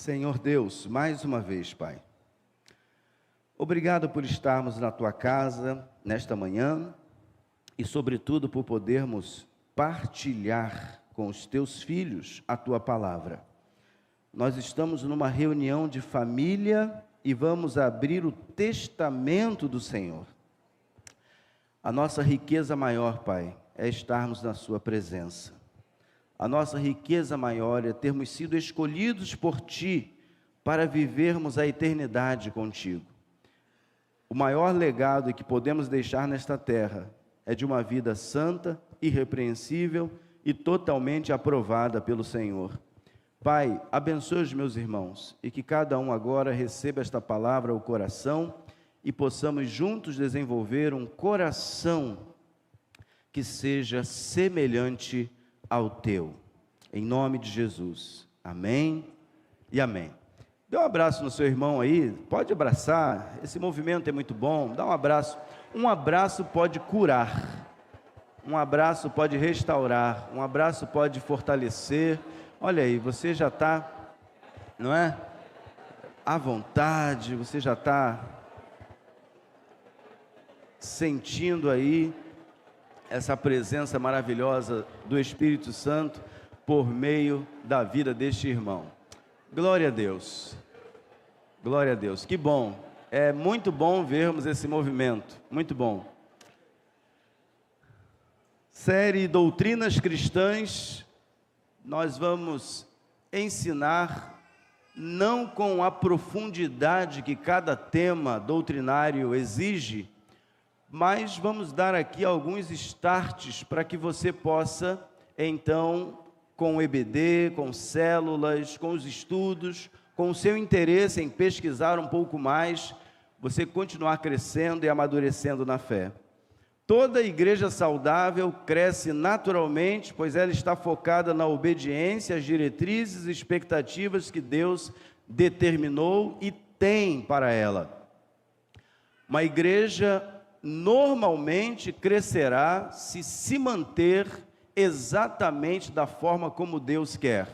Senhor Deus, mais uma vez, Pai, obrigado por estarmos na Tua casa nesta manhã e, sobretudo, por podermos partilhar com os Teus filhos a Tua palavra. Nós estamos numa reunião de família e vamos abrir o testamento do Senhor. A nossa riqueza maior, Pai, é estarmos na Sua presença. A nossa riqueza maior é termos sido escolhidos por Ti para vivermos a eternidade contigo. O maior legado que podemos deixar nesta terra é de uma vida santa, irrepreensível e totalmente aprovada pelo Senhor. Pai, abençoe os meus irmãos e que cada um agora receba esta palavra ao coração e possamos juntos desenvolver um coração que seja semelhante ao Teu. Em nome de Jesus. Amém e amém. Dê um abraço no seu irmão aí, pode abraçar, esse movimento é muito bom, dá um abraço. Um abraço pode curar, um abraço pode restaurar, um abraço pode fortalecer. Olha aí, você já está, não é? À vontade, você já está sentindo aí essa presença maravilhosa do Espírito Santo por meio da vida deste irmão. Glória a Deus, glória a Deus, que bom, é muito bom vermos esse movimento, muito bom. Série Doutrinas Cristãs, nós vamos ensinar, não com a profundidade que cada tema doutrinário exige, mas vamos dar aqui alguns starts para que você possa, então, com o EBD, com células, com os estudos, com o seu interesse em pesquisar um pouco mais, você continuar crescendo e amadurecendo na fé. Toda igreja saudável cresce naturalmente, pois ela está focada na obediência às diretrizes e expectativas que Deus determinou e tem para ela. Uma igreja normalmente crescerá se manter exatamente da forma como Deus quer,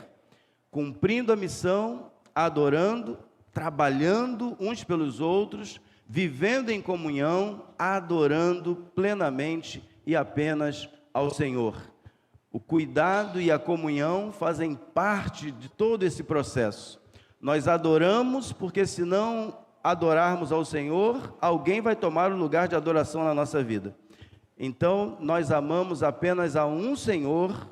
cumprindo a missão, adorando, trabalhando uns pelos outros, vivendo em comunhão, adorando plenamente e apenas ao Senhor. O cuidado e a comunhão fazem parte de todo esse processo. Nós adoramos porque, se não adorarmos ao Senhor, alguém vai tomar o lugar de adoração na nossa vida. Então, nós amamos apenas a um Senhor,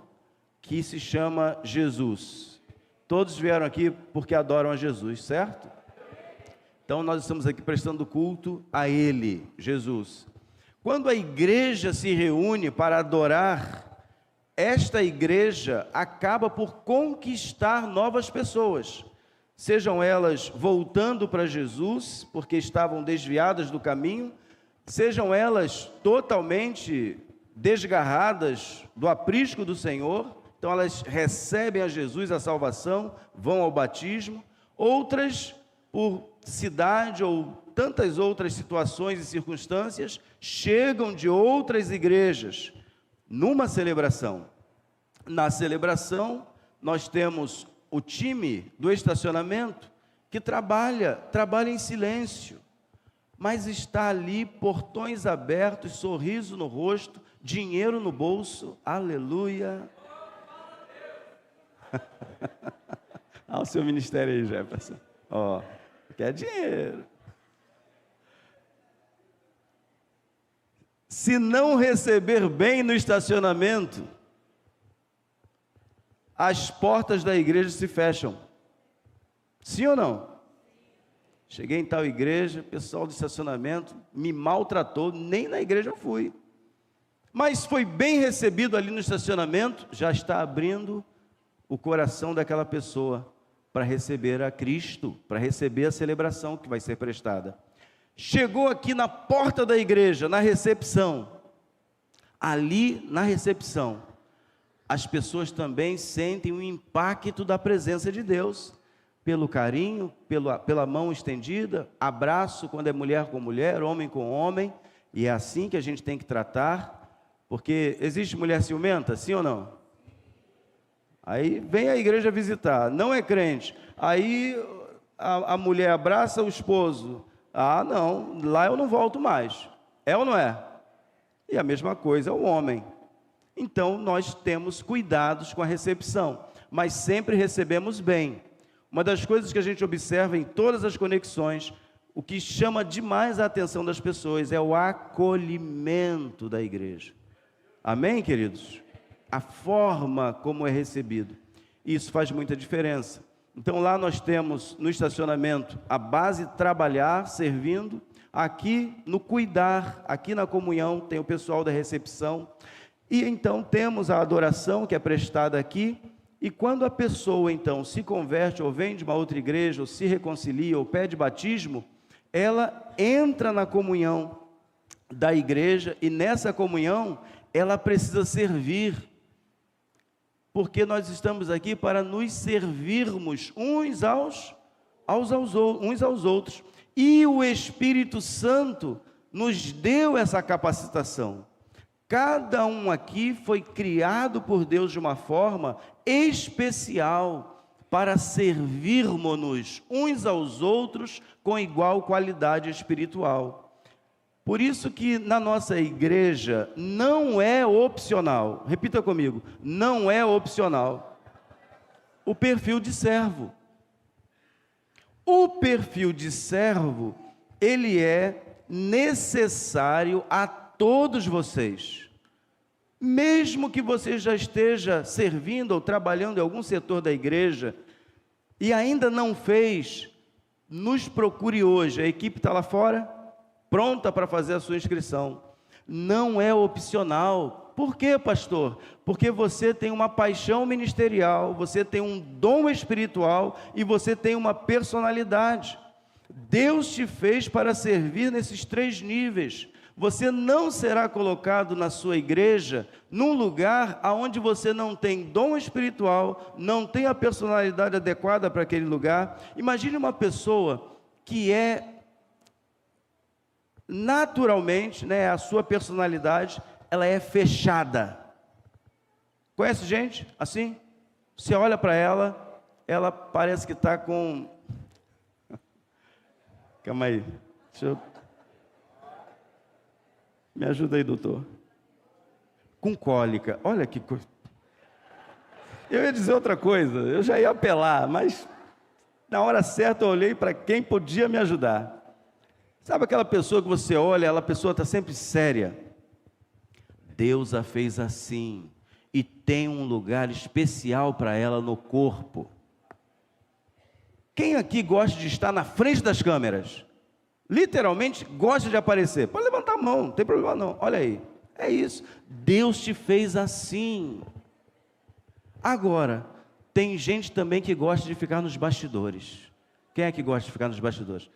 que se chama Jesus. Todos vieram aqui porque adoram a Jesus, certo? Então, nós estamos aqui prestando culto a Ele, Jesus. Quando a igreja se reúne para adorar, esta igreja acaba por conquistar novas pessoas. Sejam elas voltando para Jesus, porque estavam desviadas do caminho, sejam elas totalmente desgarradas do aprisco do Senhor, então elas recebem a Jesus a salvação, vão ao batismo. Outras, por cidade ou tantas outras situações e circunstâncias, chegam de outras igrejas numa celebração. Na celebração, nós temos o time do estacionamento que trabalha em silêncio, mas está ali, portões abertos, sorriso no rosto, dinheiro no bolso, aleluia. Olha o seu ministério aí, Jefferson, quer dinheiro. Se não receber bem no estacionamento, as portas da igreja se fecham, sim ou não? Cheguei em tal igreja, o pessoal do estacionamento me maltratou, nem na igreja eu fui. Mas foi bem recebido ali no estacionamento, já está abrindo o coração daquela pessoa para receber a Cristo, para receber a celebração que vai ser prestada. Chegou aqui na porta da igreja, na recepção. Ali na recepção, as pessoas também sentem o impacto da presença de Deus. Pelo carinho, pela mão estendida, abraço quando é mulher com mulher, homem com homem, e é assim que a gente tem que tratar, porque existe mulher ciumenta, sim ou não? Aí vem a igreja visitar, não é crente. Aí a mulher abraça o esposo. Ah, não, lá eu não volto mais. É ou não é? E a mesma coisa o homem. Então, nós temos cuidados com a recepção, mas sempre recebemos bem. Uma das coisas que a gente observa em todas as conexões, o que chama demais a atenção das pessoas é o acolhimento da igreja. Amém, queridos? A forma como é recebido. Isso faz muita diferença. Então, lá nós temos no estacionamento a base trabalhar, servindo. Aqui no cuidar, aqui na comunhão, tem o pessoal da recepção. E então temos a adoração que é prestada aqui. E quando a pessoa então se converte, ou vem de uma outra igreja, ou se reconcilia, ou pede batismo, ela entra na comunhão da igreja, e nessa comunhão ela precisa servir, porque nós estamos aqui para nos servirmos uns aos outros, e o Espírito Santo nos deu essa capacitação. Cada um aqui foi criado por Deus de uma forma especial para servirmos-nos uns aos outros com igual qualidade espiritual. Por isso que na nossa igreja não é opcional, repita comigo, não é opcional, o perfil de servo. O perfil de servo, ele é necessário a todos vocês. Mesmo que você já esteja servindo ou trabalhando em algum setor da igreja e ainda não fez, nos procure hoje. A equipe está lá fora, pronta para fazer a sua inscrição. Não é opcional. Por quê, pastor? Porque você tem uma paixão ministerial, você tem um dom espiritual e você tem uma personalidade. Deus te fez para servir nesses 3 níveis. Você não será colocado na sua igreja num lugar onde você não tem dom espiritual, não tem a personalidade adequada para aquele lugar. Imagine uma pessoa que é naturalmente, a sua personalidade, ela é fechada. Conhece gente assim? Você olha para ela, ela parece que está com... Calma aí, deixa eu... Me ajuda aí, doutor. Com cólica. Olha que coisa. Eu ia dizer outra coisa, eu já ia apelar, mas na hora certa eu olhei para quem podia me ajudar. Sabe aquela pessoa que você olha, a pessoa está sempre séria. Deus a fez assim e tem um lugar especial para ela no corpo. Quem aqui gosta de estar na frente das câmeras? Literalmente gosta de aparecer. Pode levantar a mão, não tem problema não. Olha aí, é isso. Deus te fez assim. Agora, tem gente também que gosta de ficar nos bastidores. Quem é que gosta de ficar nos bastidores?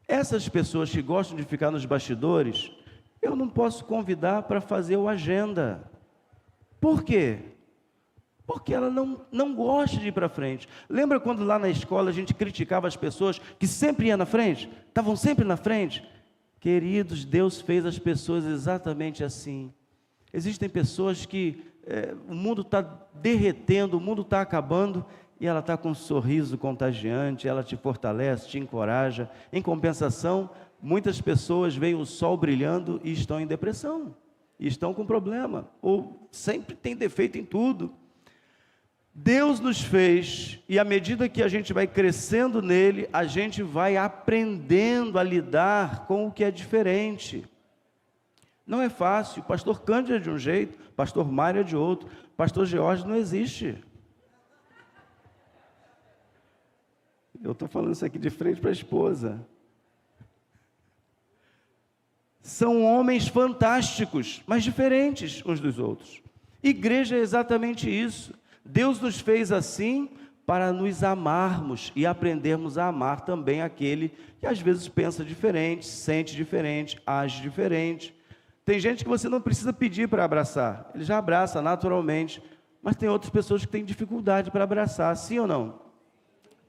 Essas pessoas que gostam de ficar nos bastidores, eu não posso convidar para fazer o agenda. Por quê? Porque ela não gosta de ir para frente. Lembra quando lá na escola a gente criticava as pessoas que sempre iam na frente? Estavam sempre na frente? Queridos, Deus fez as pessoas exatamente assim. Existem pessoas que o mundo está derretendo, o mundo está acabando, e ela está com um sorriso contagiante, ela te fortalece, te encoraja. Em compensação, muitas pessoas veem o sol brilhando e estão em depressão, e estão com problema, ou sempre tem defeito em tudo. Deus nos fez, e à medida que a gente vai crescendo nele, a gente vai aprendendo a lidar com o que é diferente. Não é fácil. Pastor Cândido é de um jeito, pastor Mário é de outro, pastor George não existe. Eu estou falando isso aqui de frente para a esposa. São homens fantásticos, mas diferentes uns dos outros. Igreja é exatamente isso. Deus nos fez assim para nos amarmos e aprendermos a amar também aquele que às vezes pensa diferente, sente diferente, age diferente. Tem gente que você não precisa pedir para abraçar, ele já abraça naturalmente, mas tem outras pessoas que têm dificuldade para abraçar, sim ou não?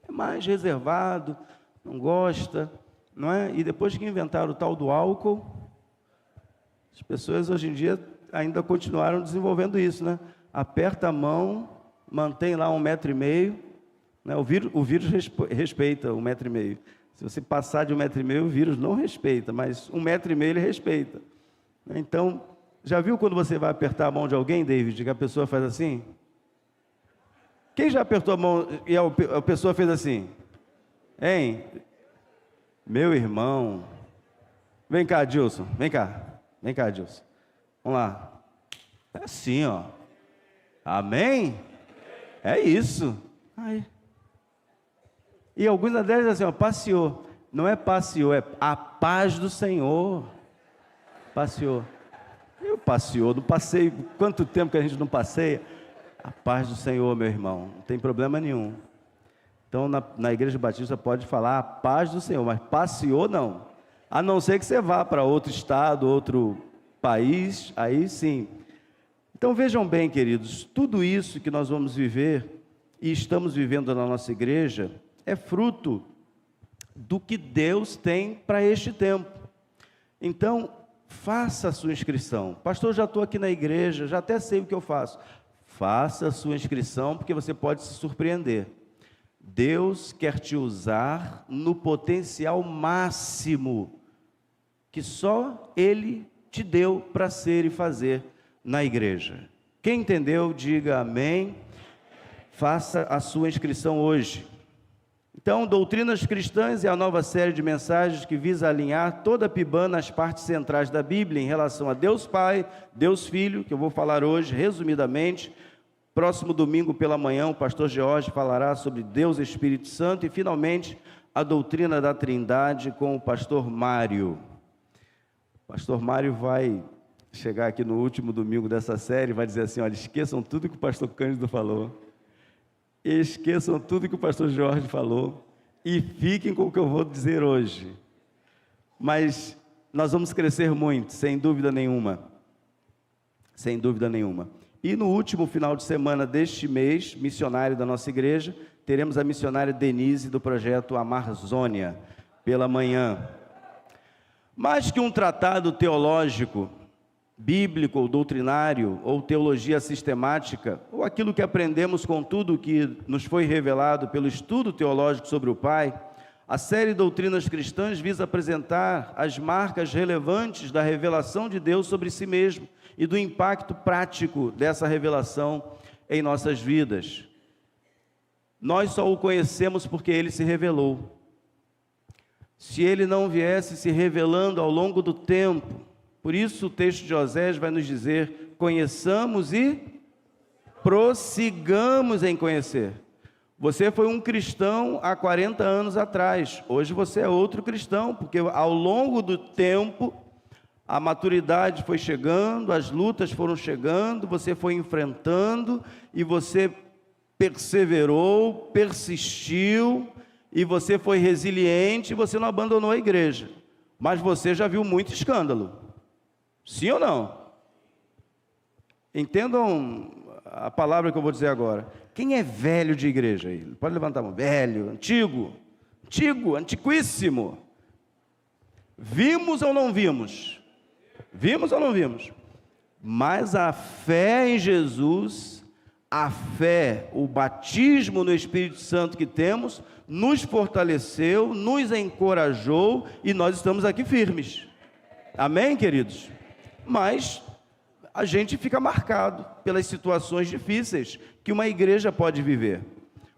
É mais reservado, não gosta, não é? E depois que inventaram o tal do álcool, As pessoas hoje em dia ainda continuaram desenvolvendo isso, né? Aperta a mão, mantém lá 1,5 m, né? O vírus respeita 1,5 m. Se você passar de 1,5 m, o vírus não respeita, mas 1,5 m ele respeita. Então, já viu quando você vai apertar a mão de alguém, David, que a pessoa faz assim? Quem já apertou a mão e a pessoa fez assim? Hein? Meu irmão. Vem cá, Dilson. Vem cá. Vem cá, Dilson. Vamos lá. É assim, ó. Amém? É isso. Aí. E alguns deles dizem assim, ó, passeou. Não é passeou, é a paz do Senhor. Passeou. Eu passeou, não passei. Quanto tempo que a gente não passeia? A paz do Senhor, meu irmão. Não tem problema nenhum. Então, na Igreja Batista pode falar a paz do Senhor, mas passeou não. A não ser que você vá para outro estado, outro país, aí sim. Então, vejam bem, queridos, tudo isso que nós vamos viver e estamos vivendo na nossa igreja é fruto do que Deus tem para este tempo. Então, faça a sua inscrição. Pastor, já estou aqui na igreja, já até sei o que eu faço. Faça a sua inscrição, porque você pode se surpreender. Deus quer te usar no potencial máximo que só Ele te deu para ser e fazer na igreja. Quem entendeu, diga amém. Faça a sua inscrição hoje. Então, Doutrinas Cristãs é a nova série de mensagens que visa alinhar toda a PIBAN nas partes centrais da Bíblia em relação a Deus Pai, Deus Filho, que eu vou falar hoje resumidamente. Próximo domingo pela manhã, o pastor George falará sobre Deus Espírito Santo e, finalmente, a doutrina da Trindade com o pastor Mário. O pastor Mário vai chegar aqui no último domingo dessa série e vai dizer assim, olha, esqueçam tudo que o pastor Cândido falou, esqueçam tudo que o pastor Jorge falou e fiquem com o que eu vou dizer hoje. Mas nós vamos crescer muito, sem dúvida nenhuma. Sem dúvida nenhuma. E no último final de semana deste mês, missionário da nossa igreja, teremos a missionária Denise do projeto Amazônia, pela manhã. Mais que um tratado teológico, bíblico ou doutrinário, ou teologia sistemática, ou aquilo que aprendemos com tudo que nos foi revelado pelo estudo teológico sobre o Pai, a série Doutrinas Cristãs visa apresentar as marcas relevantes da revelação de Deus sobre si mesmo e do impacto prático dessa revelação em nossas vidas. Nós só o conhecemos porque Ele se revelou. Se Ele não viesse se revelando ao longo do tempo, por isso o texto de Osés vai nos dizer, conheçamos e prossigamos em conhecer. Você foi um cristão há 40 anos atrás, hoje você é outro cristão, porque ao longo do tempo, a maturidade foi chegando, as lutas foram chegando, você foi enfrentando, e você perseverou, persistiu, e você foi resiliente, e você não abandonou a igreja, mas você já viu muito escândalo. Sim ou não? Entendam a palavra que eu vou dizer agora. Quem é velho de igreja aí? Pode levantar a mão. Velho, antigo, antiquíssimo. Vimos ou não vimos? Vimos ou não vimos? Mas a fé em Jesus, a fé, o batismo no Espírito Santo que temos, nos fortaleceu, nos encorajou e nós estamos aqui firmes. Amém, queridos? Mas a gente fica marcado pelas situações difíceis que uma igreja pode viver.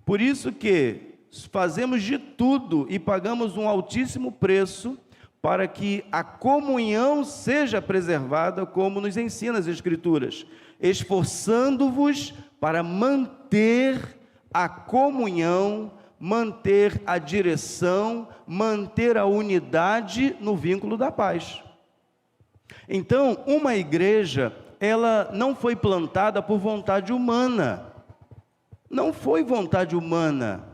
Por isso que fazemos de tudo e pagamos um altíssimo preço para que a comunhão seja preservada, como nos ensina as Escrituras, esforçando-vos para manter a comunhão, manter a direção, manter a unidade no vínculo da paz. Então, uma igreja, ela não foi plantada por vontade humana. Não foi vontade humana.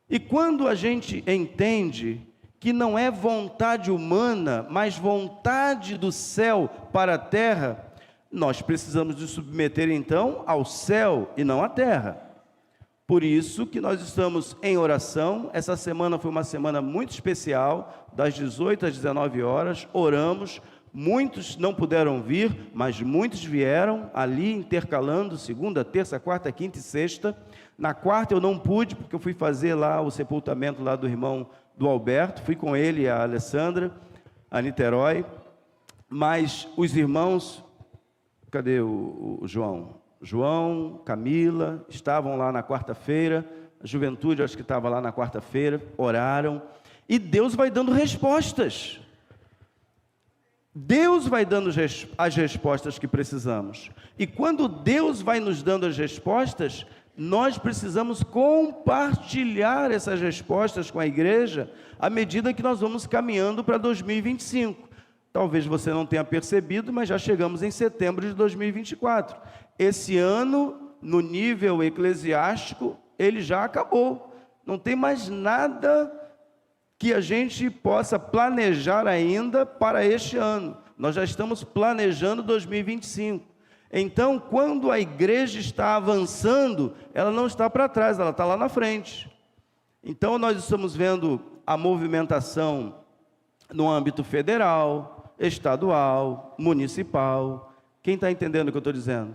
E quando a gente entende que não é vontade humana, mas vontade do céu para a terra, nós precisamos nos submeter então ao céu e não à terra. Por isso que nós estamos em oração. Essa semana foi uma semana muito especial, das 18 às 19 horas, oramos Muitos não puderam vir, mas muitos vieram ali intercalando segunda, terça, quarta, quinta e sexta. Na quarta eu não pude, porque eu fui fazer lá o sepultamento lá do irmão do Alberto, fui com ele e a Alessandra, a Niterói, mas os irmãos, cadê o João? João, Camila, estavam lá na quarta-feira, a juventude acho que estava lá na quarta-feira, oraram, e Deus vai dando respostas. Deus vai dando as respostas que precisamos. E quando Deus vai nos dando as respostas, nós precisamos compartilhar essas respostas com a igreja à medida que nós vamos caminhando para 2025. Talvez você não tenha percebido, mas já chegamos em setembro de 2024. Esse ano, no nível eclesiástico, ele já acabou. Não tem mais nada que a gente possa planejar ainda para este ano. Nós já estamos planejando 2025. Então, quando a igreja está avançando, ela não está para trás, ela está lá na frente. Então, nós estamos vendo a movimentação no âmbito federal, estadual, municipal. Quem está entendendo o que eu estou dizendo?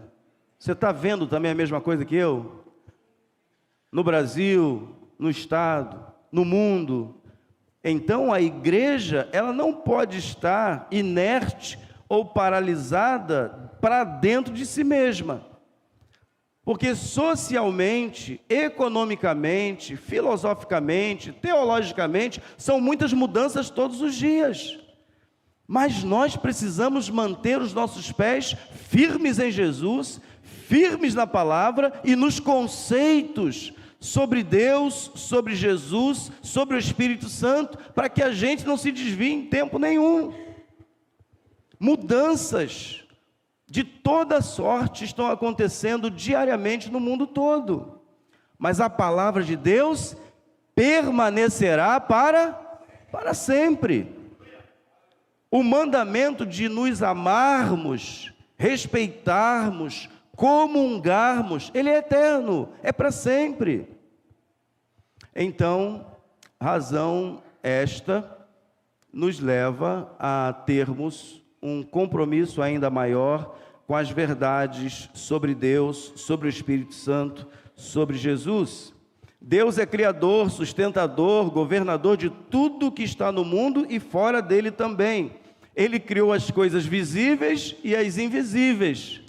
Você está vendo também a mesma coisa que eu? No Brasil, no estado, no mundo. Então, a igreja, ela não pode estar inerte ou paralisada para dentro de si mesma. Porque socialmente, economicamente, filosoficamente, teologicamente, são muitas mudanças todos os dias. Mas nós precisamos manter os nossos pés firmes em Jesus, firmes na palavra e nos conceitos sobre Deus, sobre Jesus, sobre o Espírito Santo, para que a gente não se desvie em tempo nenhum. Mudanças de toda sorte estão acontecendo diariamente no mundo todo, mas a palavra de Deus permanecerá para sempre. O mandamento de nos amarmos, respeitarmos, comungarmos, ele é eterno, é para sempre. Então, razão esta nos leva a termos um compromisso ainda maior com as verdades sobre Deus, sobre o Espírito Santo, sobre Jesus. Deus é criador, sustentador, governador de tudo que está no mundo e fora dele também. Ele criou as coisas visíveis e as invisíveis.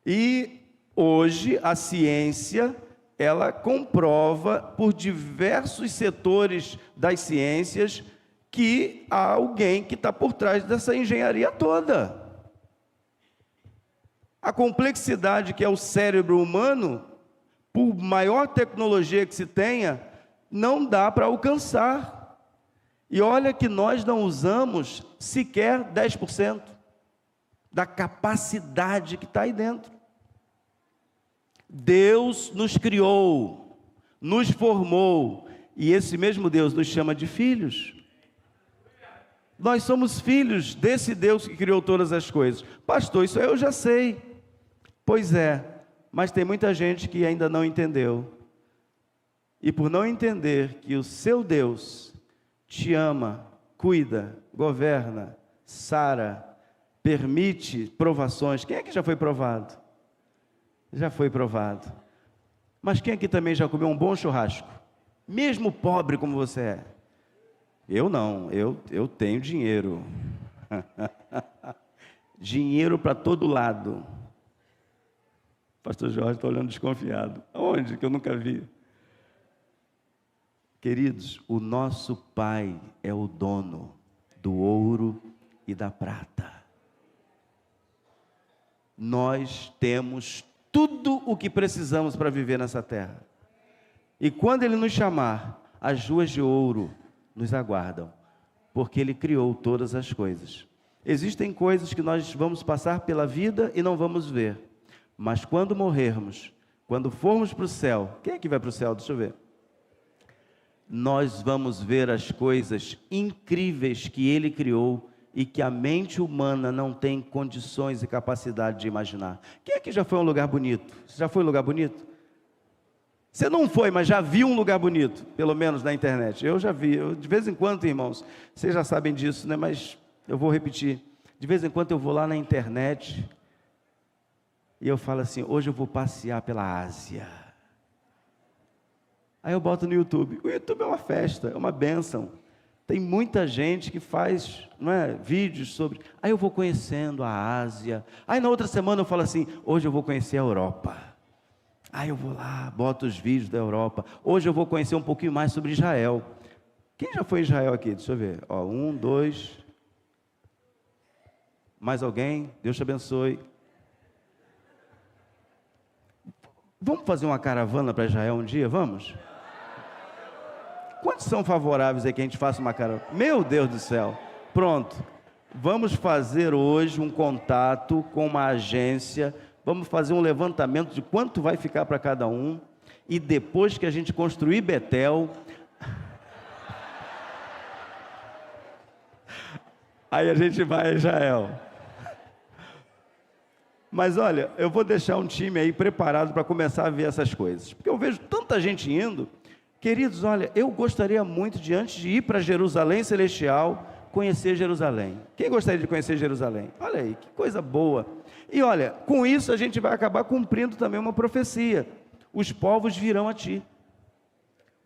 E hoje a ciência, ela comprova por diversos setores das ciências que há alguém que está por trás dessa engenharia toda. A complexidade que é o cérebro humano, por maior tecnologia que se tenha, não dá para alcançar. E olha que nós não usamos sequer 10% da capacidade que está aí dentro. Deus nos criou, nos formou, e esse mesmo Deus nos chama de filhos. Nós somos filhos desse Deus que criou todas as coisas. Pastor, isso eu já sei. Pois é, mas tem muita gente que ainda não entendeu. E por não entender que o seu Deus te ama, cuida, governa, sara, permite provações. Quem é que já foi provado? Já foi provado. Mas quem aqui também já comeu um bom churrasco? Mesmo pobre como você é. Eu não, eu tenho dinheiro. Dinheiro para todo lado. Pastor Jorge está olhando desconfiado. Onde? Que eu nunca vi. Queridos, o nosso Pai é o dono do ouro e da prata. Nós temos tudo o que precisamos para viver nessa terra. E quando Ele nos chamar, as ruas de ouro nos aguardam, porque Ele criou todas as coisas. Existem coisas que nós vamos passar pela vida e não vamos ver, mas quando morrermos, quando formos para o céu, quem é que vai para o céu? Deixa eu ver. Nós vamos ver as coisas incríveis que Ele criou e que a mente humana não tem condições e capacidade de imaginar. Quem é que já foi a um lugar bonito? Você já foi a um lugar bonito? Você não foi, mas já viu um lugar bonito, pelo menos na internet. Eu já vi, de vez em quando, irmãos, vocês já sabem disso, né? Mas Eu vou repetir. De vez em quando eu vou lá na internet e eu falo assim, hoje eu vou passear pela Ásia. Aí eu boto no YouTube. O YouTube é uma festa, é uma bênção. Tem muita gente que faz, não é, vídeos sobre... Aí eu vou conhecendo a Ásia. Aí na outra semana eu falo assim, hoje eu vou conhecer a Europa. Aí eu vou lá, boto os vídeos da Europa. Hoje eu vou conhecer um pouquinho mais sobre Israel. Quem já foi em Israel aqui? Deixa eu ver. Ó, 1, 2... Mais alguém? Deus te abençoe. Vamos fazer uma caravana para Israel um dia? Vamos? Quantos são favoráveis aí que a gente faça uma caravana? Meu Deus do céu. Pronto. Vamos fazer hoje um contato com uma agência. Vamos fazer um levantamento de quanto vai ficar para cada um. E depois que a gente construir Betel... aí a gente vai a Israel. Mas olha, eu vou deixar um time aí preparado para começar a ver essas coisas. Porque eu vejo tanta gente indo. Queridos, olha, eu gostaria muito de, antes de ir para Jerusalém Celestial, conhecer Jerusalém. Quem gostaria de conhecer Jerusalém? Olha aí, que coisa boa. E olha, com isso a gente vai acabar cumprindo também uma profecia. Os povos virão a ti.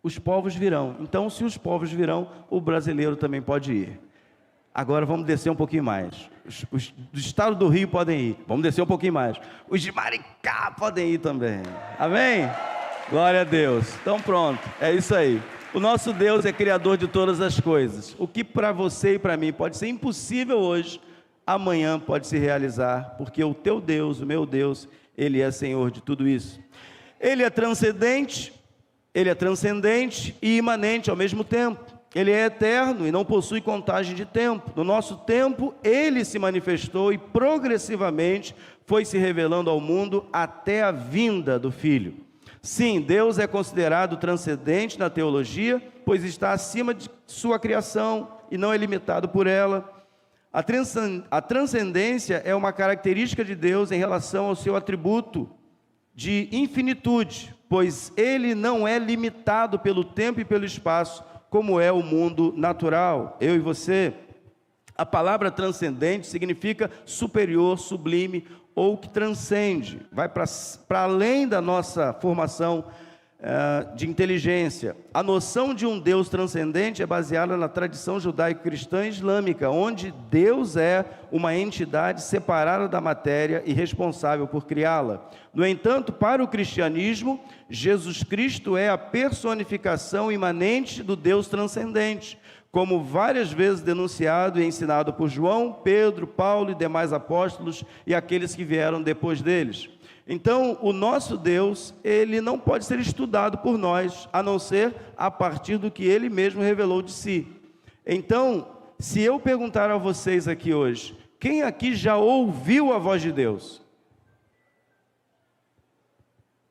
Os povos virão. Então, se os povos virão, o brasileiro também pode ir. Agora vamos descer um pouquinho mais. Os do estado do Rio podem ir. Vamos descer um pouquinho mais. Os de Maricá podem ir também. Amém? Glória a Deus. Então pronto, é isso aí. O nosso Deus é criador de todas as coisas. O que para você e para mim pode ser impossível hoje, amanhã pode se realizar, porque o teu Deus, o meu Deus, Ele é Senhor de tudo isso. Ele é transcendente e imanente ao mesmo tempo. Ele é eterno e não possui contagem de tempo. No nosso tempo, Ele se manifestou e progressivamente foi se revelando ao mundo até a vinda do Filho. Sim, Deus é considerado transcendente na teologia, pois está acima de sua criação e não é limitado por ela. A transcendência é uma característica de Deus em relação ao seu atributo de infinitude, pois Ele não é limitado pelo tempo e pelo espaço, como é o mundo natural, eu e você. A palavra transcendente significa superior, sublime, ou que transcende, vai para além da nossa formação de inteligência. A noção de um Deus transcendente é baseada na tradição judaico-cristã e islâmica, onde Deus é uma entidade separada da matéria e responsável por criá-la. No entanto, para o cristianismo, Jesus Cristo é a personificação imanente do Deus transcendente, como várias vezes denunciado e ensinado por João, Pedro, Paulo e demais apóstolos e aqueles que vieram depois deles. Então, o nosso Deus, Ele não pode ser estudado por nós, a não ser a partir do que Ele mesmo revelou de si. Então, se eu perguntar a vocês aqui hoje, quem aqui já ouviu a voz de Deus?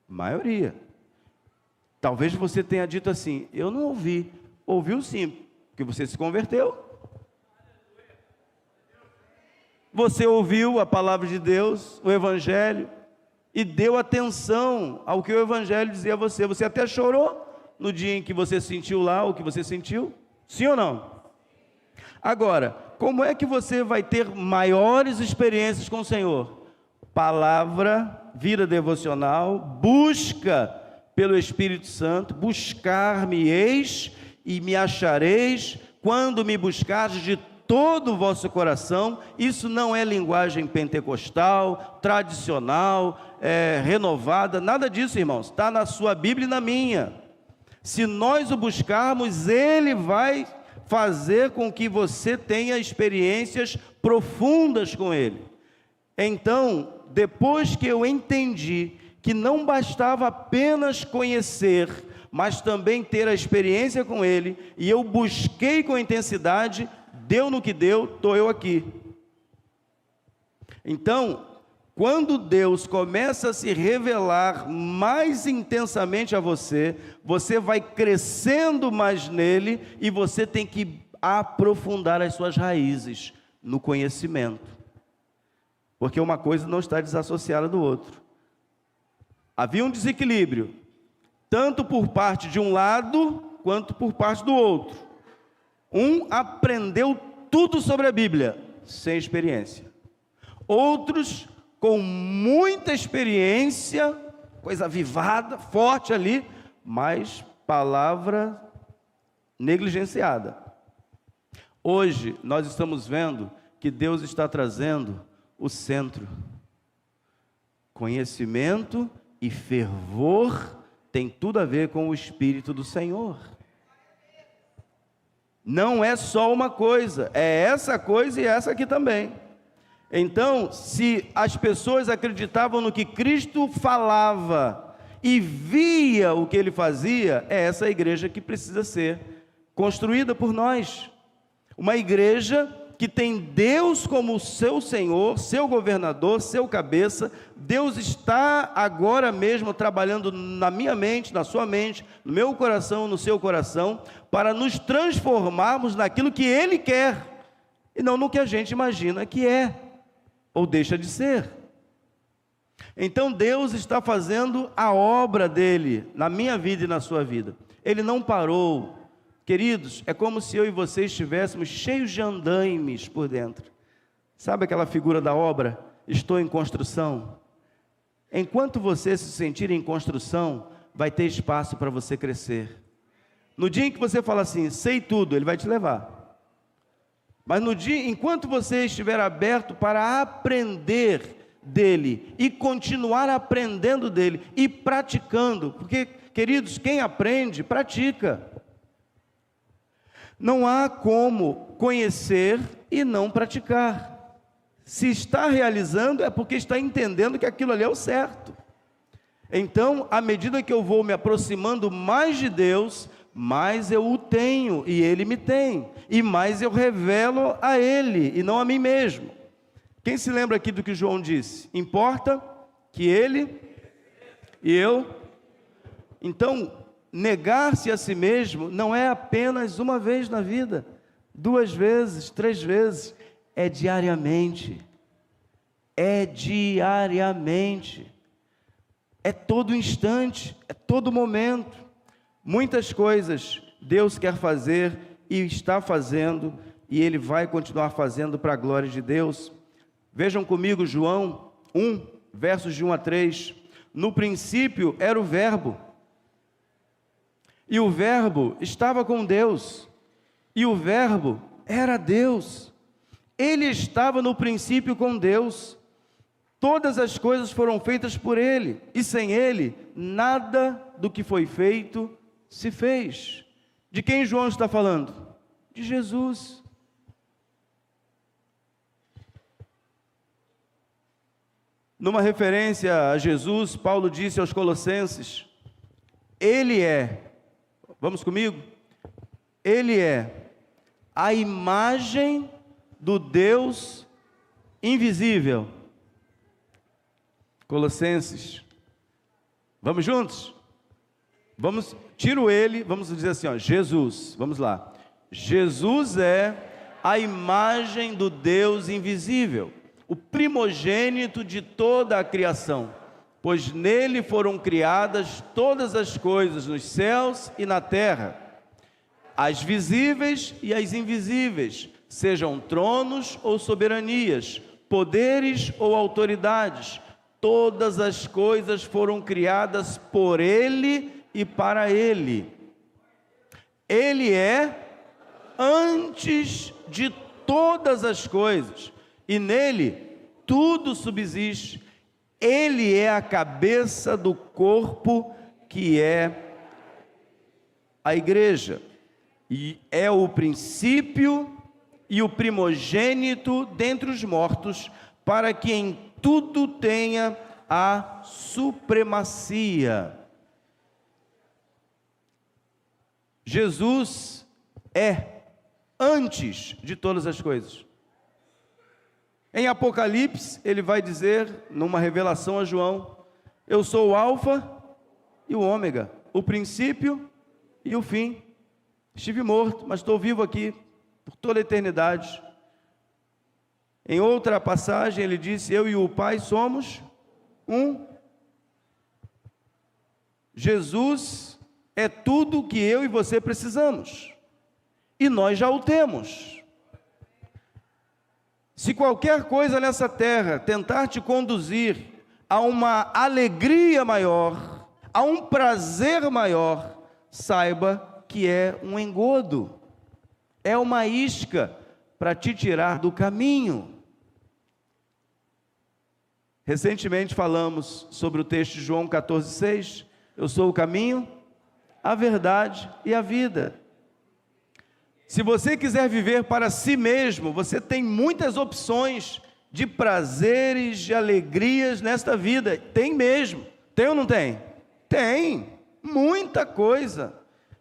Maioria. Talvez você tenha dito assim, eu não ouvi. Ouviu sim, porque você se converteu. Você ouviu a palavra de Deus, o Evangelho, e deu atenção ao que o Evangelho dizia a você. Você até chorou no dia em que você sentiu lá o que você sentiu? Sim ou não? Agora, como é que você vai ter maiores experiências com o Senhor? Palavra, vida devocional, busca pelo Espírito Santo, buscar-me-eis e me achareis, quando me buscardes de todo o vosso coração. Isso não é linguagem pentecostal, tradicional, renovada, nada disso, irmãos, está na sua Bíblia e na minha. Se nós o buscarmos, Ele vai fazer com que você tenha experiências profundas com Ele. Então, depois que eu entendi que não bastava apenas conhecer, mas também ter a experiência com Ele, e eu busquei com intensidade, deu no que deu, estou eu aqui. Então, quando Deus começa a se revelar mais intensamente a você, você vai crescendo mais nele, e você tem que aprofundar as suas raízes no conhecimento, porque uma coisa não está desassociada do outro. Havia um desequilíbrio, tanto por parte de um lado, quanto por parte do outro. Um aprendeu tudo sobre a Bíblia, sem experiência. Outros com muita experiência, coisa avivada, forte ali, mas palavra negligenciada. Hoje nós estamos vendo que Deus está trazendo o centro. Conhecimento e fervor tem tudo a ver com o Espírito do Senhor. Não é só uma coisa, é essa coisa e essa aqui também. Então, se as pessoas acreditavam no que Cristo falava e via o que ele fazia, é essa igreja que precisa ser construída por nós. Uma igreja que tem Deus como seu Senhor, seu governador, seu cabeça. Deus está agora mesmo trabalhando na minha mente, na sua mente, no meu coração, no seu coração, para nos transformarmos naquilo que Ele quer, e não no que a gente imagina que é, ou deixa de ser. Então Deus está fazendo a obra dele, na minha vida e na sua vida. Ele não parou. Queridos, é como se eu e você estivéssemos cheios de andaimes por dentro. Sabe aquela figura da obra? Estou em construção. Enquanto você se sentir em construção, vai ter espaço para você crescer. No dia em que você fala assim, sei tudo, ele vai te levar. Mas no dia, enquanto você estiver aberto para aprender dele e continuar aprendendo dele e praticando, porque, queridos, quem aprende, pratica. Não há como conhecer e não praticar. Se está realizando, é porque está entendendo que aquilo ali é o certo. Então, à medida que eu vou me aproximando mais de Deus, mais eu o tenho e Ele me tem, e mais eu revelo a Ele e não a mim mesmo. Quem se lembra aqui do que João disse? Importa que Ele e eu. Então, negar-se a si mesmo não é apenas uma vez na vida, 2 vezes, 3 vezes, é diariamente. É diariamente. É todo instante, é todo momento. Muitas coisas Deus quer fazer e está fazendo, e Ele vai continuar fazendo para a glória de Deus. Vejam comigo João 1, versos de 1 a 3. No princípio era o Verbo, e o Verbo estava com Deus, e o Verbo era Deus. Ele estava no princípio com Deus. Todas as coisas foram feitas por Ele, e sem Ele, nada do que foi feito se fez. De quem João está falando? De Jesus. Numa referência a Jesus, Paulo disse aos Colossenses, Ele é, vamos comigo? Ele é a imagem do Deus invisível. Colossenses, vamos juntos? Tiro ele, vamos dizer assim, ó, Jesus, vamos lá. Jesus é a imagem do Deus invisível, o primogênito de toda a criação, pois nele foram criadas todas as coisas nos céus e na terra, as visíveis e as invisíveis, sejam tronos ou soberanias, poderes ou autoridades, todas as coisas foram criadas por Ele e para Ele. Ele é antes de todas as coisas, e nele tudo subsiste. Ele é a cabeça do corpo, que é a igreja, e é o princípio e o primogênito dentre os mortos, para que em tudo tenha a supremacia. Jesus é antes de todas as coisas. Em Apocalipse, ele vai dizer, numa revelação a João, eu sou o Alfa e o Ômega, o princípio e o fim. Estive morto, mas estou vivo aqui por toda a eternidade. Em outra passagem ele disse, eu e o Pai somos um. Jesus é tudo que eu e você precisamos, e nós já o temos. Se qualquer coisa nessa terra tentar te conduzir a uma alegria maior, a um prazer maior, saiba que é um engodo, é uma isca para te tirar do caminho. Recentemente falamos sobre o texto de João 14,6, eu sou o caminho, a verdade e a vida. Se você quiser viver para si mesmo, você tem muitas opções de prazeres, de alegrias nesta vida. Tem mesmo. Tem ou não tem? Tem. Muita coisa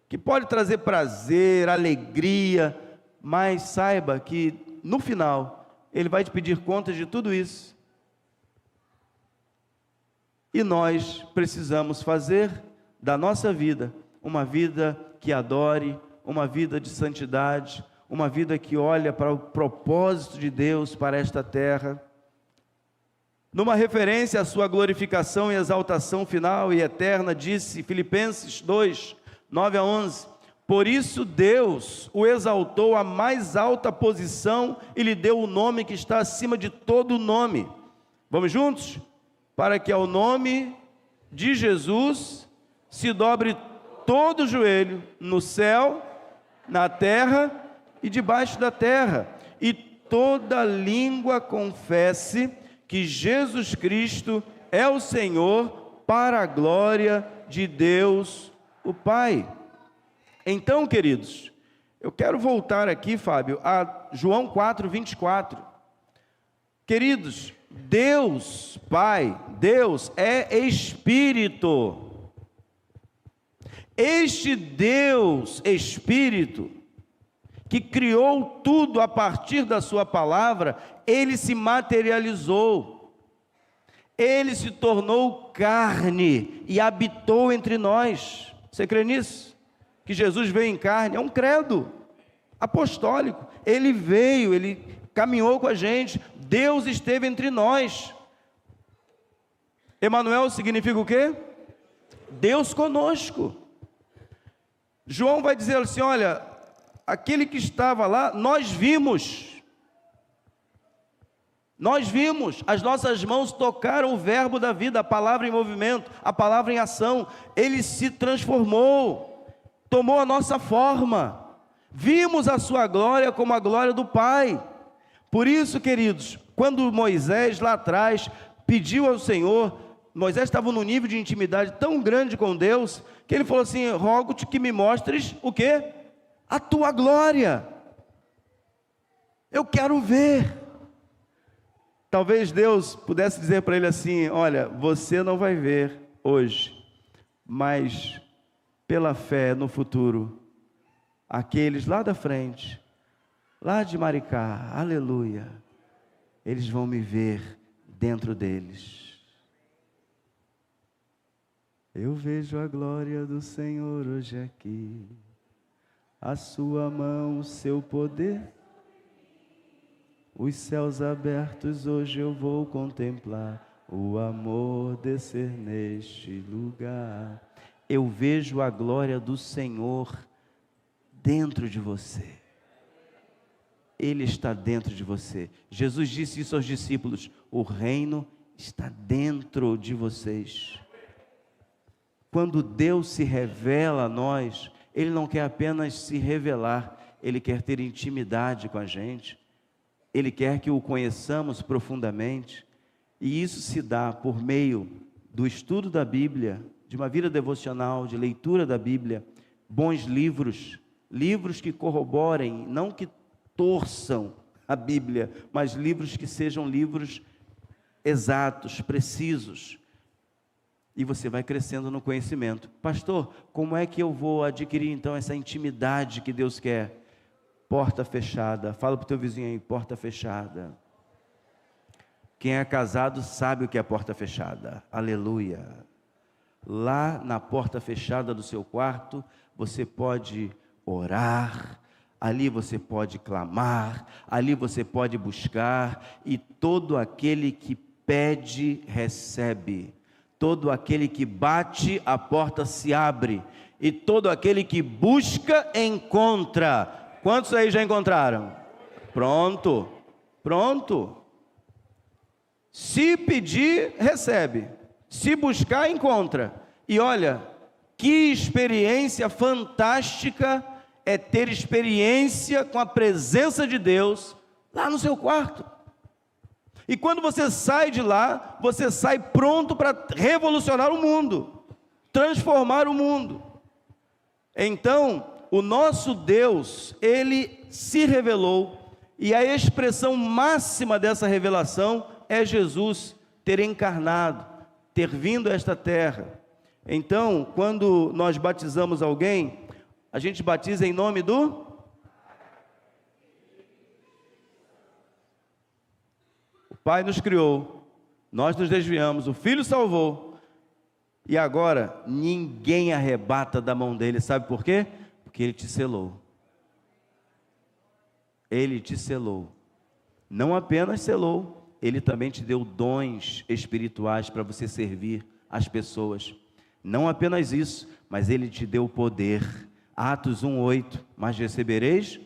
que pode trazer prazer, alegria, mas saiba que no final Ele vai te pedir contas de tudo isso. E nós precisamos fazer da nossa vida uma vida que adore, uma vida de santidade, uma vida que olha para o propósito de Deus para esta terra, numa referência à sua glorificação e exaltação final e eterna, disse Filipenses 2, 9 a 11, por isso Deus o exaltou à mais alta posição e lhe deu o nome que está acima de todo nome. Vamos juntos? Para que ao nome de Jesus se dobre todo o joelho no céu, na terra e debaixo da terra, e toda língua confesse que Jesus Cristo é o Senhor, para a glória de Deus o Pai. Então, queridos, eu quero voltar aqui, Fábio, a João 4:24. Queridos, Deus Pai, Deus é Espírito. Este Deus Espírito, que criou tudo a partir da sua palavra, Ele se materializou, Ele se tornou carne e habitou entre nós. Você crê nisso? Que Jesus veio em carne? É um credo apostólico. Ele veio, Ele caminhou com a gente, Deus esteve entre nós. Emanuel significa o quê? Deus conosco. João vai dizer assim, olha, aquele que estava lá, nós vimos, as nossas mãos tocaram o verbo da vida, a palavra em movimento, a palavra em ação, Ele se transformou, tomou a nossa forma, vimos a sua glória como a glória do Pai. Por isso, queridos, quando Moisés lá atrás pediu ao Senhor, Moisés estava num nível de intimidade tão grande com Deus, que ele falou assim, rogo-te que me mostres o quê? A tua glória. Eu quero ver. Talvez Deus pudesse dizer para ele assim, olha, você não vai ver hoje, mas pela fé no futuro, aqueles lá da frente, lá de Maricá, aleluia, eles vão me ver dentro deles. Eu vejo a glória do Senhor hoje aqui, a sua mão, o seu poder, os céus abertos hoje eu vou contemplar, o amor descer neste lugar. Eu vejo a glória do Senhor dentro de você. Ele está dentro de você. Jesus disse isso aos discípulos, o reino está dentro de vocês. Quando Deus se revela a nós, Ele não quer apenas se revelar, Ele quer ter intimidade com a gente, Ele quer que o conheçamos profundamente, e isso se dá por meio do estudo da Bíblia, de uma vida devocional, de leitura da Bíblia, bons livros, livros que corroborem, não que torçam a Bíblia, mas livros que sejam livros exatos, precisos, e você vai crescendo no conhecimento. Pastor, como é que eu vou adquirir então essa intimidade que Deus quer? Porta fechada. Fala para o teu vizinho aí, porta fechada. Quem é casado sabe o que é porta fechada. Aleluia. Lá na porta fechada do seu quarto, você pode orar, ali você pode clamar, ali você pode buscar, e todo aquele que pede, recebe. Todo aquele que bate, a porta se abre, e todo aquele que busca, encontra. Quantos aí já encontraram? Pronto, Pronto. Se pedir, recebe. Se buscar, encontra. E olha, que experiência fantástica é ter experiência com a presença de Deus lá no seu quarto. E quando você sai de lá, você sai pronto para revolucionar o mundo, transformar o mundo. Então, o nosso Deus, Ele se revelou, e a expressão máxima dessa revelação é Jesus ter encarnado, ter vindo a esta terra. Então, quando nós batizamos alguém, a gente batiza em nome do... O Pai nos criou, nós nos desviamos, o Filho salvou, e agora ninguém arrebata da mão dele. Sabe por quê? Porque Ele te selou. Ele te selou. Não apenas selou, Ele também te deu dons espirituais para você servir as pessoas. Não apenas isso, mas Ele te deu poder. Atos 1:8, mas recebereis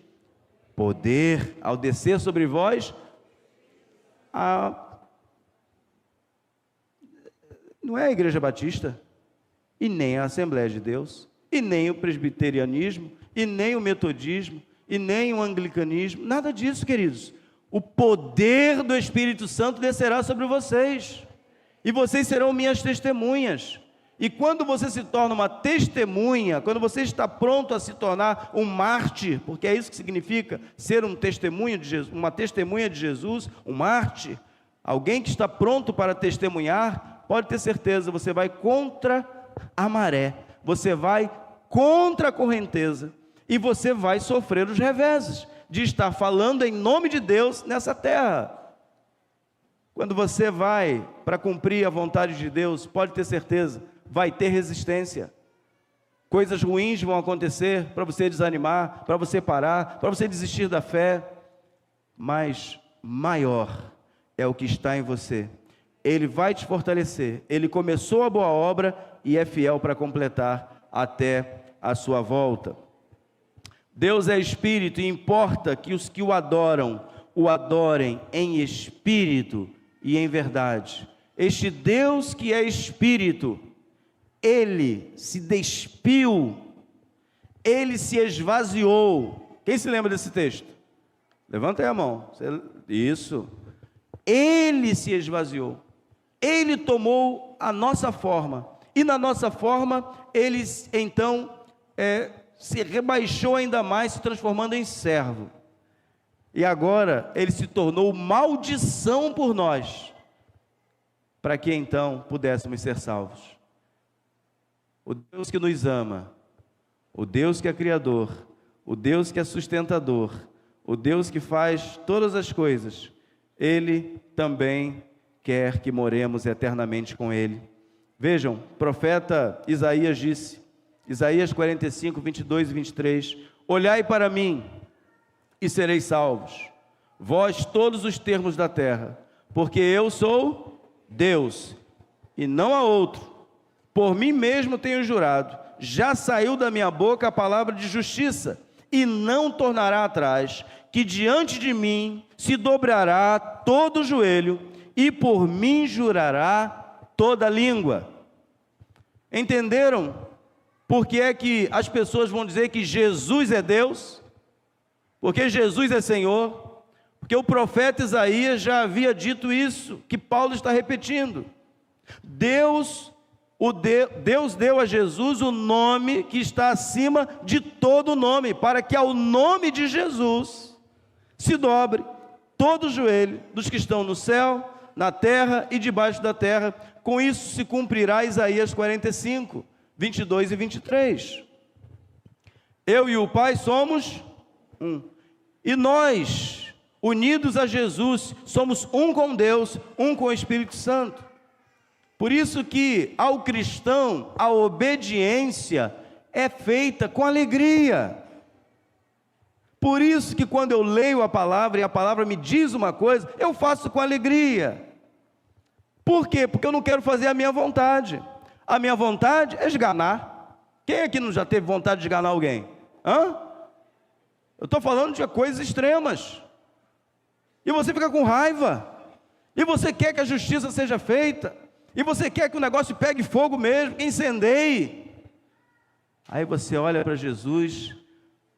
poder ao descer sobre vós não é a Igreja Batista, e nem a Assembleia de Deus, e nem o presbiterianismo, e nem o metodismo, e nem o anglicanismo, nada disso, queridos. O poder do Espírito Santo descerá sobre vocês, e vocês serão minhas testemunhas. E quando você se torna uma testemunha, quando você está pronto a se tornar um mártir, porque é isso que significa ser um testemunho de Jesus, uma testemunha de Jesus, um mártir, alguém que está pronto para testemunhar, pode ter certeza, você vai contra a maré, você vai contra a correnteza, e você vai sofrer os reveses de estar falando em nome de Deus nessa terra. Quando você vai para cumprir a vontade de Deus, pode ter certeza, vai ter resistência. Coisas ruins vão acontecer para você desanimar, para você parar, para você desistir da fé. Mas maior é o que está em você. Ele vai te fortalecer. Ele começou a boa obra e é fiel para completar até a sua volta. Deus é espírito e importa que os que o adorem em espírito e em verdade. Este Deus que é espírito, Ele se despiu, Ele se esvaziou. Quem se lembra desse texto? Levanta aí a mão. Isso. Ele se esvaziou. Ele tomou a nossa forma. E na nossa forma, Ele então se rebaixou ainda mais, se transformando em servo. E agora, Ele se tornou maldição por nós, para que então pudéssemos ser salvos. O Deus que nos ama, o Deus que é Criador, o Deus que é sustentador, o Deus que faz todas as coisas, Ele também quer que moremos eternamente com Ele. Vejam, o profeta Isaías disse, Isaías 45, 22 e 23, olhai para mim e sereis salvos, vós todos os termos da terra, porque eu sou Deus e não há outro. Por mim mesmo tenho jurado, já saiu da minha boca a palavra de justiça, e não tornará atrás, que diante de mim se dobrará todo o joelho, e por mim jurará toda a língua. Entenderam por que é que as pessoas vão dizer que Jesus é Deus? Porque Jesus é Senhor, porque o profeta Isaías já havia dito isso, que Paulo está repetindo. Deus deu a Jesus o nome que está acima de todo nome, para que ao nome de Jesus se dobre todo o joelho dos que estão no céu, na terra e debaixo da terra. Com isso se cumprirá Isaías 45, 22 e 23. Eu e o Pai somos um. E nós, unidos a Jesus, somos um com Deus, um com o Espírito Santo. Por isso que ao cristão, a obediência é feita com alegria. Por isso que quando eu leio a palavra e a palavra me diz uma coisa, eu faço com alegria. Por quê? Porque eu não quero fazer a minha vontade. A minha vontade é esganar. Quem aqui não já teve vontade de esganar alguém? Eu estou falando de coisas extremas. e você fica com raiva, e você quer que a justiça seja feita, e você quer que o negócio pegue fogo mesmo, que incendeie. Aí você olha para Jesus,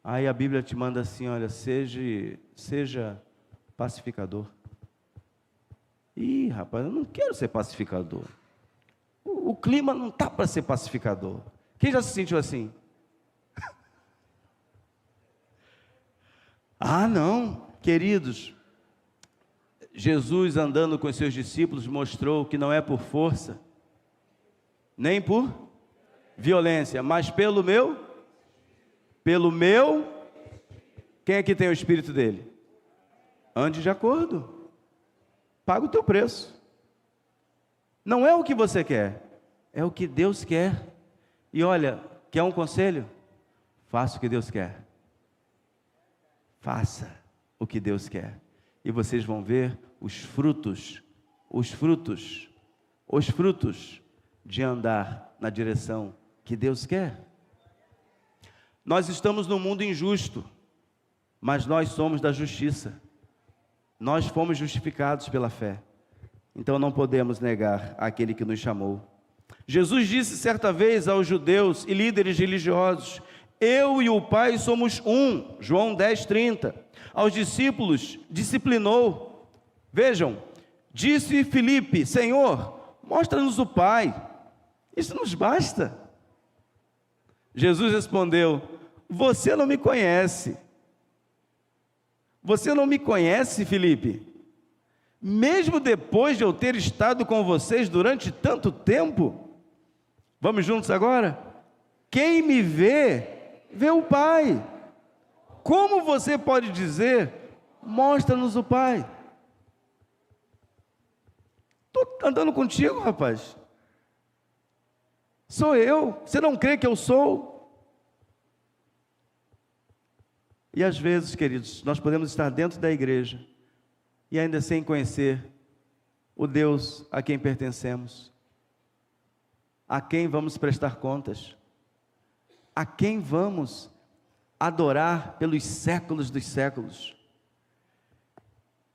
aí a Bíblia te manda assim, olha, seja pacificador. Ih, rapaz, eu não quero ser pacificador. O clima não está para ser pacificador. Quem já se sentiu assim? Ah, não, queridos, Jesus andando com os seus discípulos mostrou que não é por força, nem por violência, mas pelo meu, quem é que tem o Espírito dele? Ande de acordo, paga o teu preço, não é o que você quer, é o que Deus quer, e olha, quer um conselho? Faça o que Deus quer, faça o que Deus quer, e vocês vão ver os frutos de andar na direção que Deus quer. Nós estamos num mundo injusto, mas nós somos da justiça, nós fomos justificados pela fé, então não podemos negar aquele que nos chamou. Jesus disse certa vez aos judeus e líderes religiosos: eu e o Pai somos um, João 10:30. Aos discípulos disciplinou. Vejam, disse Filipe: Senhor, mostra-nos o Pai, isso nos basta. Jesus respondeu: você não me conhece. Você não me conhece, Filipe? Mesmo depois de eu ter estado com vocês durante tanto tempo? Vamos juntos agora? Quem me vê, vê o Pai. Como você pode dizer, mostra-nos o Pai? Estou andando contigo, rapaz. Sou eu. Você não crê que eu sou? E às vezes, queridos, nós podemos estar dentro da igreja e ainda sem conhecer o Deus a quem pertencemos, a quem vamos prestar contas, a quem vamos adorar pelos séculos dos séculos.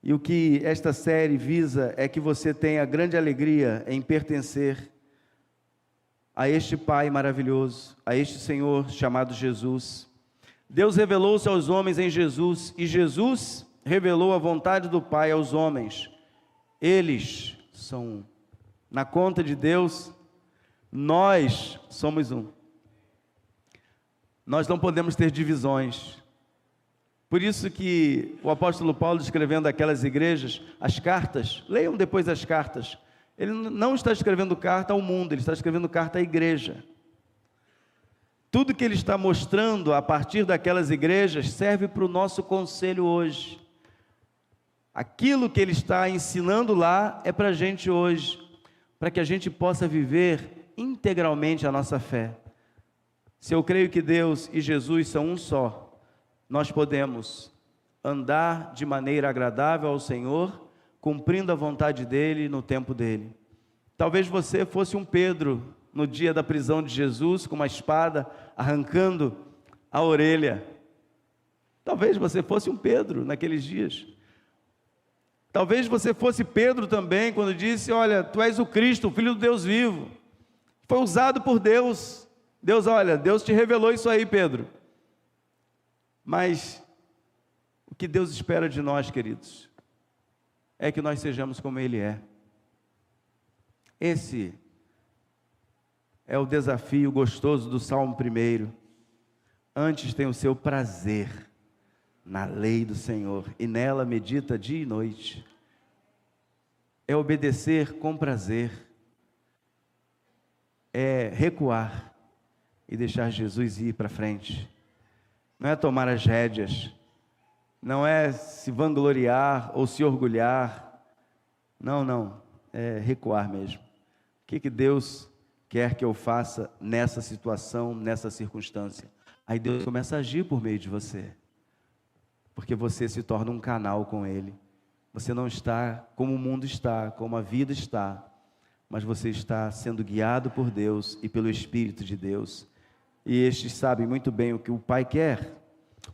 E o que esta série visa é que você tenha grande alegria em pertencer a este Pai maravilhoso, a este Senhor chamado Jesus. Deus revelou-se aos homens em Jesus, e Jesus revelou a vontade do Pai aos homens. Eles são, na conta de Deus, nós somos um. Nós não podemos ter divisões. Por isso que o apóstolo Paulo, escrevendo aquelas igrejas, as cartas, leiam depois as cartas, ele não está escrevendo carta ao mundo, ele está escrevendo carta à igreja. Tudo que ele está mostrando a partir daquelas igrejas serve para o nosso conselho hoje. Aquilo que ele está ensinando lá é para a gente hoje, para que a gente possa viver integralmente a nossa fé. Se eu creio que Deus e Jesus são um só, nós podemos andar de maneira agradável ao Senhor, cumprindo a vontade dEle no tempo dEle. Talvez você fosse um Pedro no dia da prisão de Jesus, com uma espada arrancando a orelha. Talvez você fosse um Pedro naqueles dias. Talvez você fosse Pedro também, quando disse: olha, tu és o Cristo, o Filho do Deus vivo. Foi usado por Deus. Deus te revelou isso aí, Pedro. Mas o que Deus espera de nós, queridos, é que nós sejamos como Ele é. Esse é o desafio gostoso do Salmo 1. Antes tem o seu prazer na lei do Senhor, e nela medita dia e noite. É obedecer com prazer, é recuar e deixar Jesus ir para frente. Não é tomar as rédeas, não é se vangloriar ou se orgulhar, não, é recuar mesmo. O que Deus quer que eu faça nessa situação, nessa circunstância? Aí Deus começa a agir por meio de você, porque você se torna um canal com Ele. Você não está como o mundo está, como a vida está, mas você está sendo guiado por Deus e pelo Espírito de Deus, e estes sabem muito bem o que o Pai quer.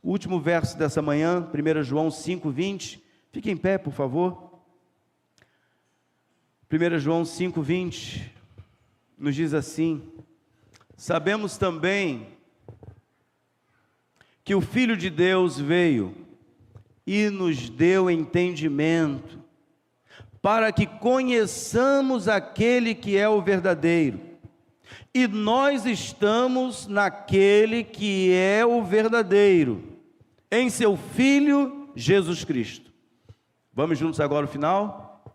O último verso dessa manhã, 1 João 5:20, Fique em pé, por favor. 1 João 5,20 nos diz assim: sabemos também que o Filho de Deus veio e nos deu entendimento, para que conheçamos aquele que é o verdadeiro, e nós estamos naquele que é o verdadeiro, em seu Filho Jesus Cristo. Vamos juntos agora ao final?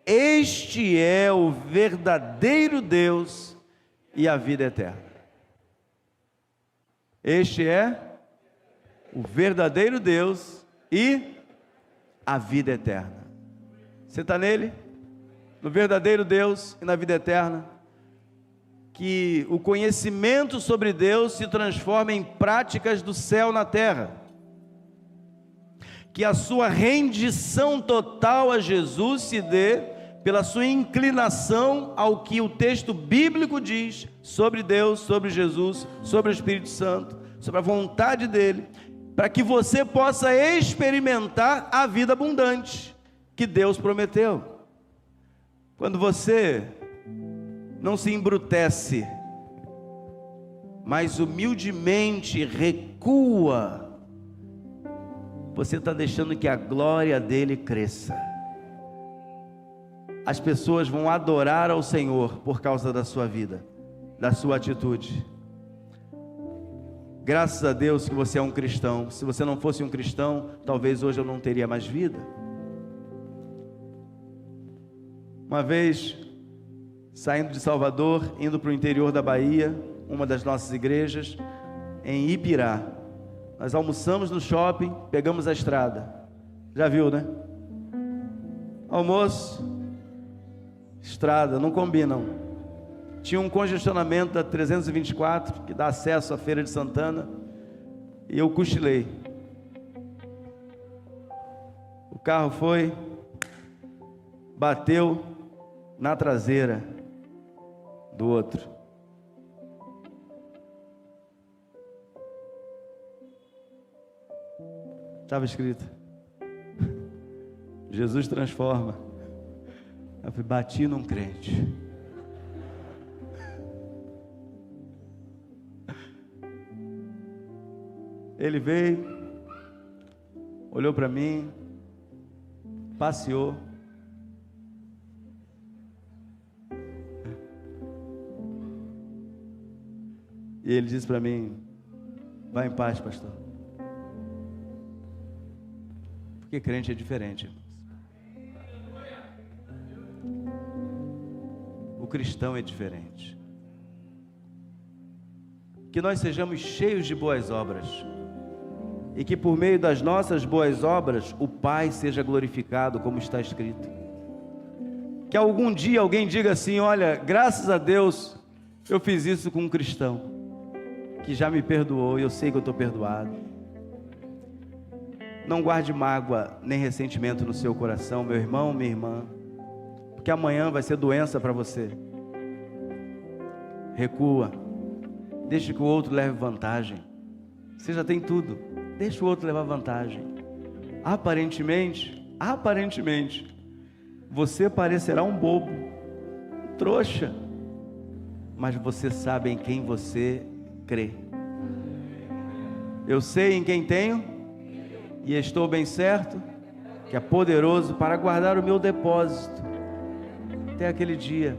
Este é o verdadeiro Deus e a vida eterna. Este é o verdadeiro Deus e a vida eterna. Você está nele? No verdadeiro Deus e na vida eterna. Que o conhecimento sobre Deus se transforme em práticas do céu na terra. Que a sua rendição total a Jesus se dê pela sua inclinação ao que o texto bíblico diz sobre Deus, sobre Jesus, sobre o Espírito Santo, sobre a vontade dele, para que você possa experimentar a vida abundante que Deus prometeu. Quando você não se embrutece, mas humildemente recua, você está deixando que a glória dele cresça. As pessoas vão adorar ao Senhor por causa da sua vida, da sua atitude. Graças a Deus que você é um cristão. Se você não fosse um cristão, talvez hoje eu não teria mais vida. Uma vez, saindo de Salvador, indo para o interior da Bahia, uma das nossas igrejas, em Ipirá, nós almoçamos no shopping, pegamos a estrada. Já viu, né? Almoço, estrada, não combinam. Tinha um congestionamento da 324, que dá acesso à Feira de Santana, e eu cochilei. O carro foi, bateu na traseira do outro. Estava escrito: Jesus transforma. Eu fui, bati num crente. Ele veio, olhou para mim, passeou. E ele disse para mim: vá em paz, pastor. Porque crente é diferente, irmãos. O cristão é diferente. Que nós sejamos cheios de boas obras, e que por meio das nossas boas obras o Pai seja glorificado, como está escrito. Que algum dia alguém diga assim: olha, graças a Deus eu fiz isso com um cristão que já me perdoou, e eu sei que eu estou perdoado. Não guarde mágoa nem ressentimento no seu coração, meu irmão, minha irmã, porque amanhã vai ser doença para você. Recua, deixe que o outro leve vantagem. Você já tem tudo, deixa o outro levar vantagem. Aparentemente, você parecerá um bobo, um trouxa, mas você sabe em quem você crê. Eu sei em quem tenho, e estou bem certo que é poderoso para guardar o meu depósito até aquele dia.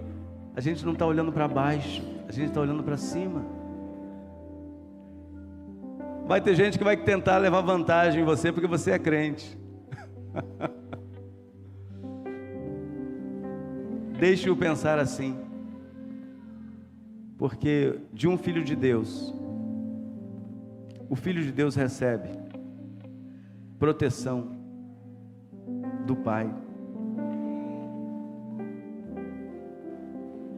A gente não está olhando para baixo, a gente está olhando para cima. Vai ter gente que vai tentar levar vantagem em você porque você é crente. Deixe-o pensar assim, porque de um filho de Deus, o Filho de Deus recebe proteção do Pai.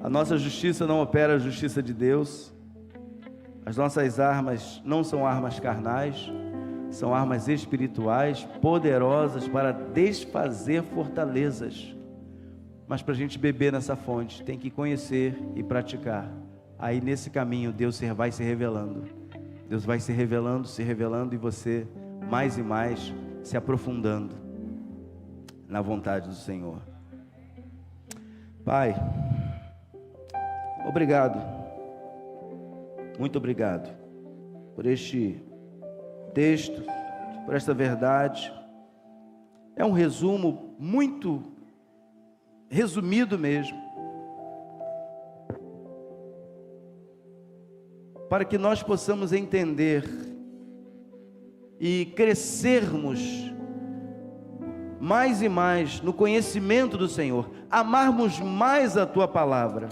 A nossa justiça não opera a justiça de Deus. As nossas armas não são armas carnais, são armas espirituais, poderosas para desfazer fortalezas. Mas para a gente beber nessa fonte, tem que conhecer e praticar. Aí nesse caminho Deus vai se revelando. Deus vai se revelando, e você mais e mais se aprofundando. na vontade do Senhor. Pai, obrigado, muito obrigado por este texto, por esta verdade. É um resumo muito resumido mesmo, para que nós possamos entender e crescermos mais e mais no conhecimento do Senhor, amarmos mais a Tua Palavra,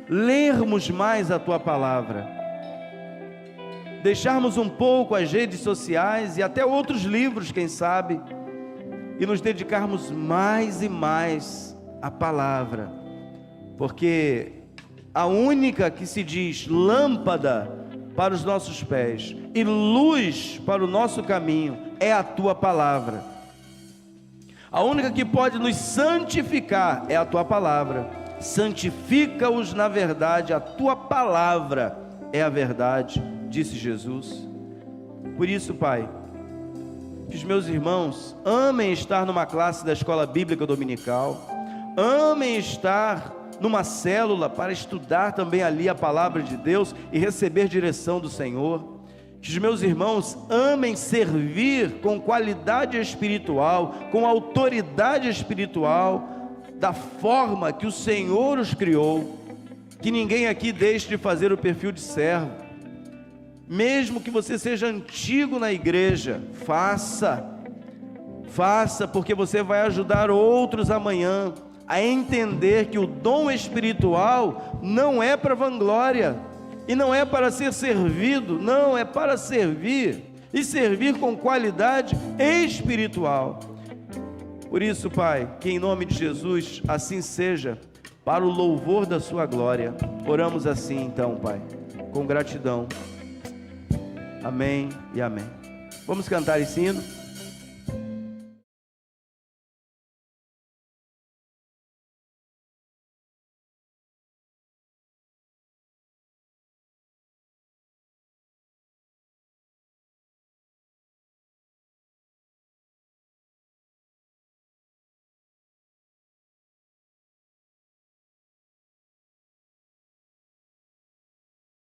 lermos mais a Tua Palavra, deixarmos um pouco as redes sociais e até outros livros, quem sabe, e nos dedicarmos mais e mais à Palavra, porque a única que se diz lâmpada para os nossos pés e luz para o nosso caminho é a Tua Palavra. A única que pode nos santificar é a Tua Palavra. Santifica-os na verdade, a Tua Palavra é a verdade, disse Jesus. Por isso, Pai, que os meus irmãos amem estar numa classe da escola bíblica dominical, amem estar numa célula para estudar também ali a palavra de Deus e receber direção do Senhor. Que os meus irmãos amem servir com qualidade espiritual, com autoridade espiritual, da forma que o Senhor os criou. Que ninguém aqui deixe de fazer o perfil de servo. Mesmo que você seja antigo na igreja, faça, porque você vai ajudar outros amanhã a entender que o dom espiritual não é para vanglória, e não é para ser servido, não, é para servir, e servir com qualidade espiritual. Por isso, Pai, que em nome de Jesus assim seja, para o louvor da sua glória. Oramos assim então, Pai, com gratidão. Amém e amém. Vamos cantar esse hino?